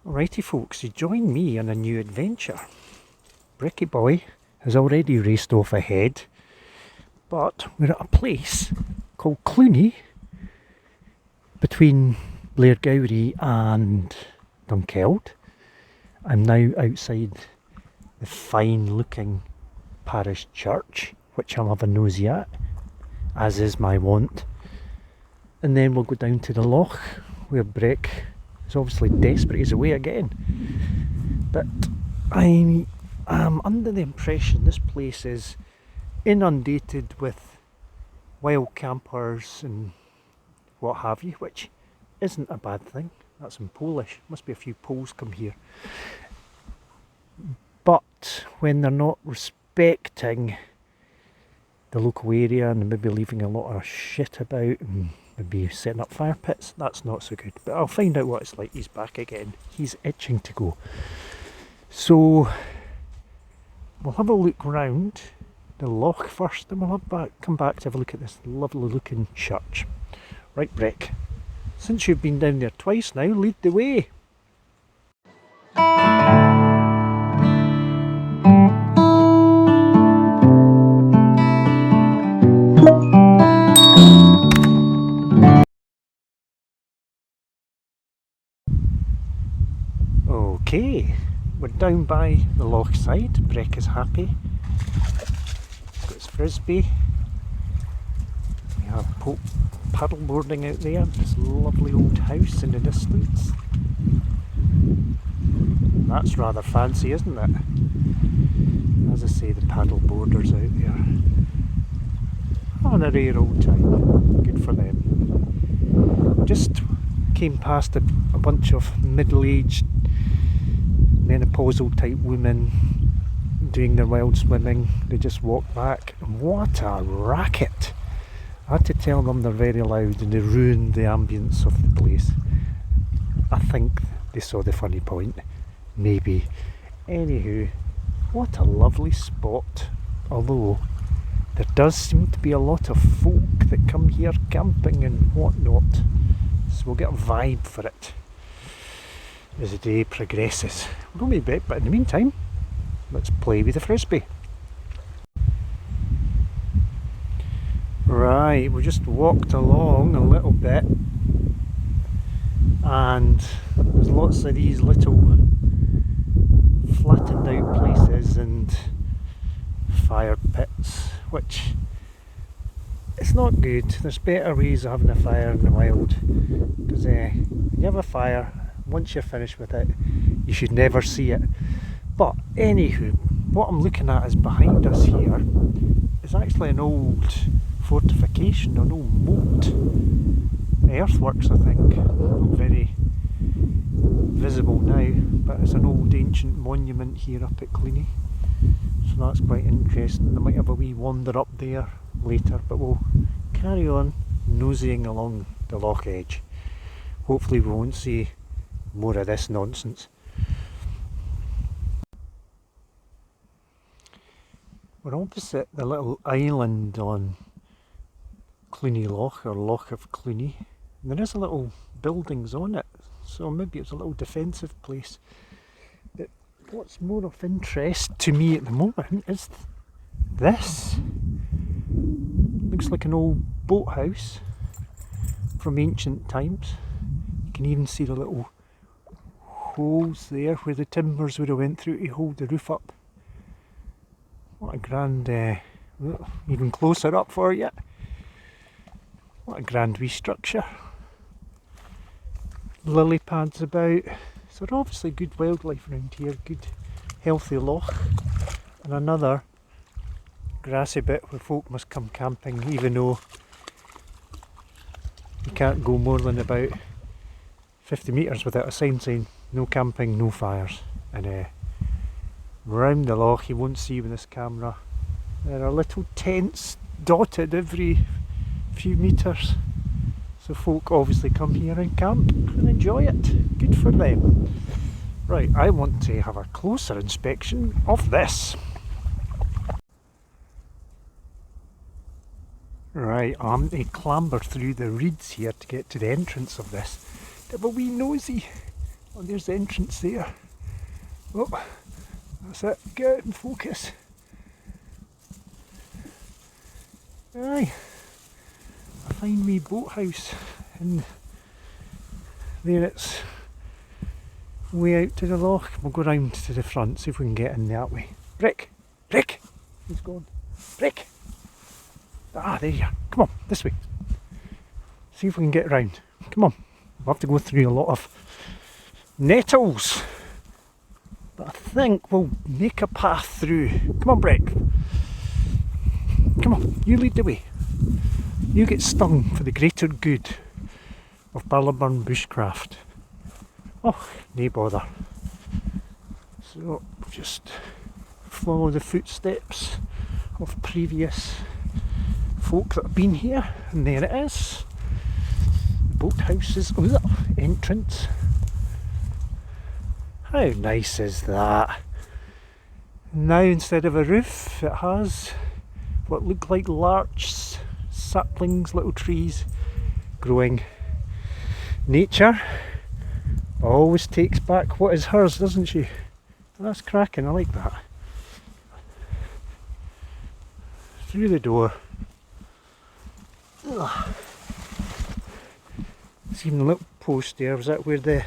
Alrighty folks, you join me on a new adventure. Bricky Boy has already raced off ahead, but we're at a place called Clunie between Blairgowrie and Dunkeld. I'm now outside the fine looking parish church, which I'll have a nosy at, as is my wont. And then we'll go down to the Loch, where Breck is obviously desperate, he's away again. But I am under the impression this place is inundated with wild campers and what have you, which isn't a bad thing. That's in Polish. Must be a few Poles come here. But when they're not respecting the local area and maybe leaving a lot of shit about and maybe setting up fire pits, that's not so good. But I'll find out what it's like. He's back again. He's itching to go. So we'll have a look round the Loch first, and we'll come back to have a look at this lovely looking church. Right, Breck, since you've been down there twice now, lead the way. Okay, we're down by the Loch side. Breck is happy. Got his frisbee. We have paddle boarding out there. This lovely old house in the distance. That's rather fancy, isn't it? As I say, the paddle boarders out there. Having a rare old time. Good for them. Just came past a bunch of middle-aged menopausal type women doing their wild swimming. They just walked back. What a racket! I had to tell them they're very loud and they ruined the ambience of the place. I think they saw the funny point. Maybe. Anywho, what a lovely spot. Although there does seem to be a lot of folk that come here camping and whatnot. So we'll get a vibe for it as the day progresses. We'll be back, but in the meantime, let's play with the frisbee. Right, we just walked along a little bit, and there's lots of these little flattened out places and fire pits, which it's not good. There's better ways of having a fire in the wild, because when you have a fire, once you're finished with it, you should never see it. But anywho, what I'm looking at is behind us here is actually an old fortification, an old moat. Earthworks, I think. Not very visible now, but it's an old ancient monument here up at Clunie. So that's quite interesting. I might have a wee wander up there later, but we'll carry on nosying along the Loch edge. Hopefully we won't see more of this nonsense. We're opposite the little island on Clunie Loch, or Loch of Clunie. And there is a little buildings on it, so maybe it's a little defensive place. But what's more of interest to me at the moment is this. Looks like an old boathouse from ancient times. You can even see the little holes there where the timbers would have went through to hold the roof up. What a grand, even closer up for you. What a grand wee structure. Lily pads about. So obviously good wildlife around here, good healthy loch. And another grassy bit where folk must come camping, even though you can't go more than about 50 metres without a sign saying no camping, no fires. And round the loch, you won't see with this camera, there are little tents dotted every few metres. So folk obviously come here and camp and enjoy it. Good for them. Right, I want to have a closer inspection of this. Right, I'm going to clamber through the reeds here to get to the entrance of this. Have a wee nosy. Oh, there's the entrance there. Oh, that's it. Get it in focus. Aye, a fine wee boathouse, and there it's way out to the loch. We'll go round to the front, see if we can get in that way. Brick! Brick! He's gone. Brick! Ah, there you are. Come on, this way. See if we can get round. Come on. We'll have to go through a lot of nettles, but I think we'll make a path through. Come on, Brick. Come on, you lead the way. You get stung for the greater good of Ballyburn bushcraft. Oh, no bother. So just follow the footsteps of previous folk that have been here, and there it is. The boathouse's entrance. How nice is that? Now instead of a roof it has what look like larch saplings, little trees growing. Nature always takes back what is hers, doesn't she? That's cracking, I like that. Through the door. Ugh. See the little post there, was that where the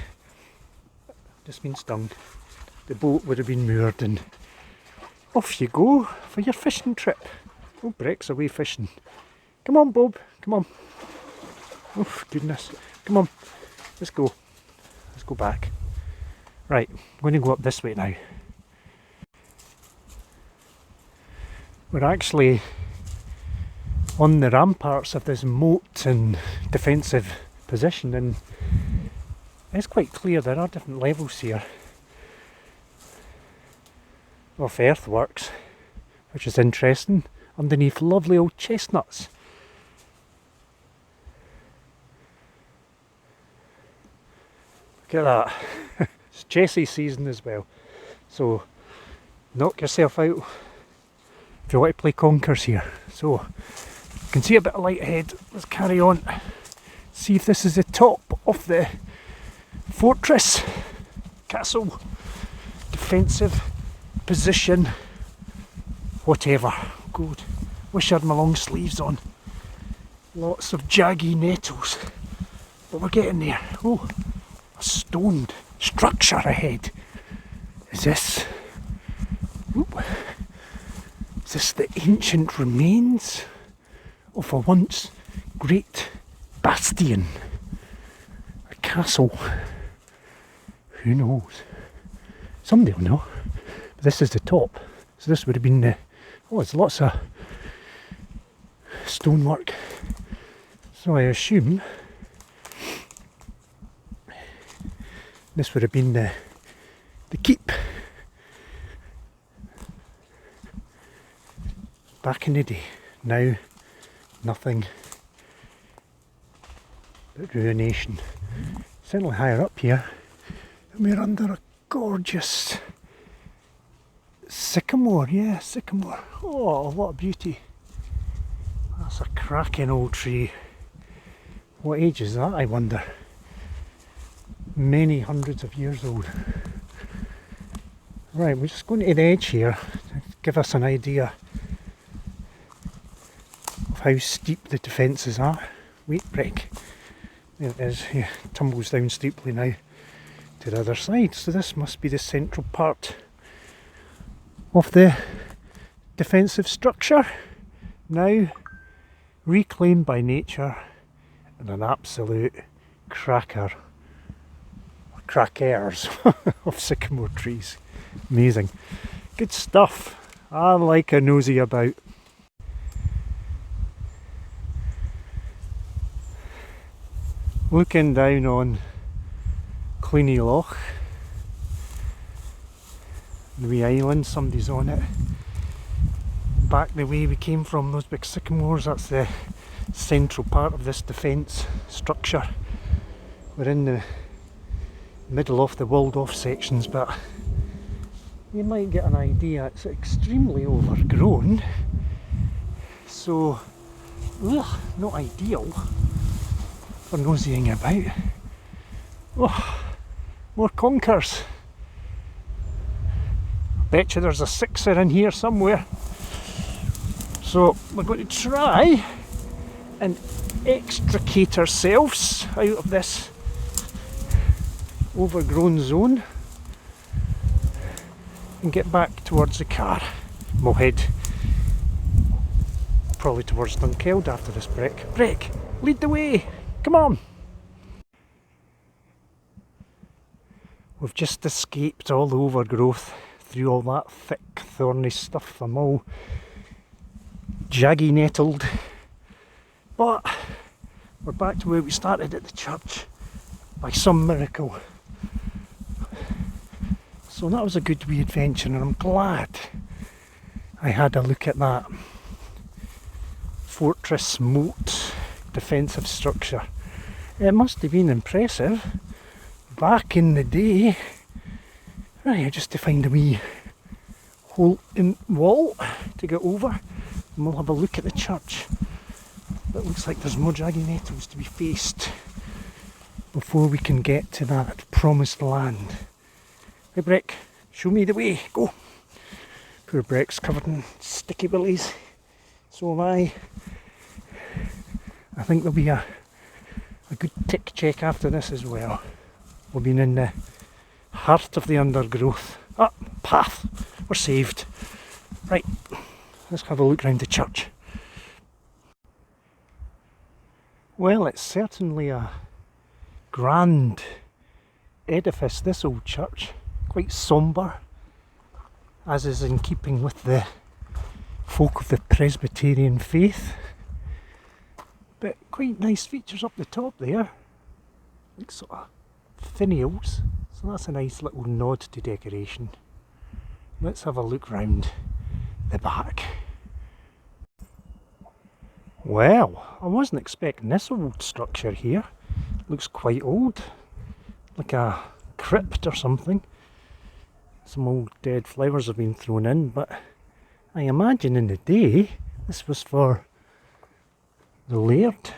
just been stung? The boat would have been moored, and off you go for your fishing trip. Oh, Breck's away fishing. Come on, Bob, come on. Oh, goodness. Come on, let's go. Let's go back. Right, I'm going to go up this way now. We're actually on the ramparts of this moat and defensive position, and it's quite clear there are different levels here of earthworks, which is interesting, underneath lovely old chestnuts. Look at that. It's Jessie season as well, so knock yourself out if you want to play conkers here. So you can see a bit of light ahead. Let's carry on. See if this is the top of the fortress, castle, defensive position, whatever. Good. Wish I had my long sleeves on. Lots of jaggy nettles, but we're getting there. Oh, a stoned structure ahead. Is this? Ooh, is this the ancient remains of a once great bastion? A castle? Who knows? Somebody will know. But this is the top. So this would have been the... Oh, there's lots of stonework. So I assume this would have been the keep back in the day. Now nothing but ruination. Certainly higher up here, and we're under a gorgeous sycamore. Yeah, sycamore. Oh, what a beauty. That's a cracking old tree. What age is that, I wonder? Many hundreds of years old. Right, we're just going to the edge here to give us an idea of how steep the defences are. Wait, Brick. There it is. Yeah, tumbles down steeply now to the other side. So this must be the central part of the defensive structure. Now reclaimed by nature, and an absolute crackers of sycamore trees. Amazing. Good stuff. I like a nosy about. Looking down on Clunie Loch, the wee island, somebody's on it. Back the way we came from, those big sycamores, that's the central part of this defence structure. We're in the middle of the walled off sections, but you might get an idea it's extremely overgrown, so not ideal for nosying about. Oh, More conkers. Bet you there's a sixer in here somewhere. So we're going to try and extricate ourselves out of this overgrown zone and get back towards the car. We'll head probably towards Dunkeld after this break. Break! Lead the way! Come on! We've just escaped all the overgrowth through all that thick thorny stuff. I'm all jaggy nettled, but we're back to where we started at the church by some miracle. So that was a good wee adventure, and I'm glad I had a look at that fortress moat defensive structure. It must have been impressive back in the day. Right, just to find a wee hole in the wall to get over, and we'll have a look at the church. But it looks like there's more draggy nettles to be faced before we can get to that promised land. Hey Breck, show me the way, go! Poor Breck's covered in sticky willies, so am I. I think there'll be a good tick check after this as well. We've been in the heart of the undergrowth. Ah, path, we're saved. Right, let's have a look round the church. Well, it's certainly a grand edifice, this old church. Quite sombre, as is in keeping with the folk of the Presbyterian faith. But quite nice features up the top there. Like sort of finials. So that's a nice little nod to decoration. Let's have a look round the back. Well, I wasn't expecting this old structure here. Looks quite old. Like a crypt or something. Some old dead flowers have been thrown in, but I imagine in the day this was for the laird,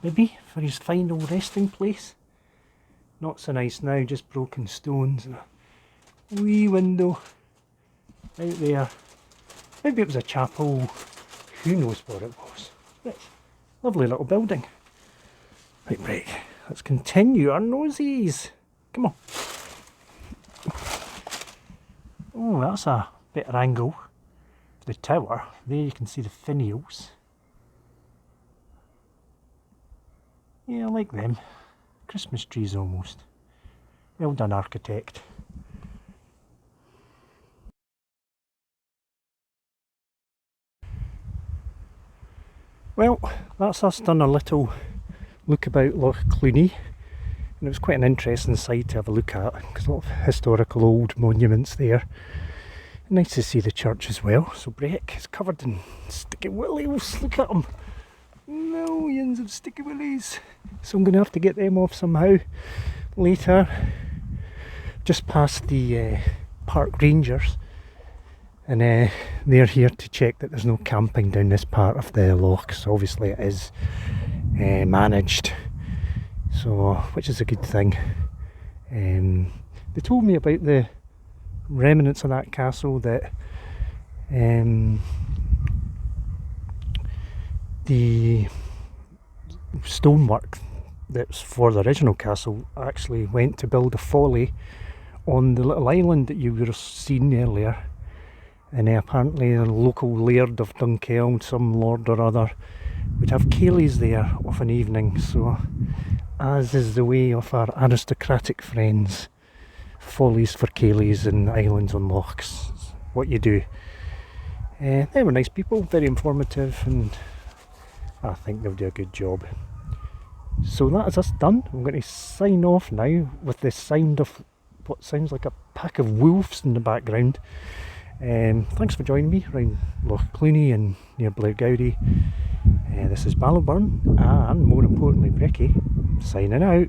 maybe, for his final resting place. Not so nice now, just broken stones and a wee window out there. Maybe it was a chapel, who knows what it was. But lovely little building. Right, break. Let's continue our nosies. Come on. Oh, that's a better angle for the tower. There you can see the finials. Yeah, I like them. Christmas trees almost. Well done, architect. Well, that's us done a little look about Loch Clunie. And it was quite an interesting site to have a look at, because a lot of historical old monuments there. Nice to see the church as well. So Breck is covered in sticky willies, look at them. Millions of sticky willies. So I'm going to have to get them off somehow later. Just past the park rangers, and they're here to check that there's no camping down this part of the loch. So obviously it is managed. So, which is a good thing. They told me about the remnants of that castle, that the stonework that's for the original castle actually went to build a folly on the little island that you were seeing earlier. And apparently the local laird of Dunkeld, some lord or other, would have ceilidhs there of an evening. So, as is the way of our aristocratic friends, follies for ceilidhs and islands on lochs, what you do. They were nice people, very informative, and I think they'll do a good job. So that is us done. I'm going to sign off now with the sound of what sounds like a pack of wolves in the background. Thanks for joining me around Loch Clunie and near Blairgowrie. This is Ballyburn, and more importantly Brecky, signing out.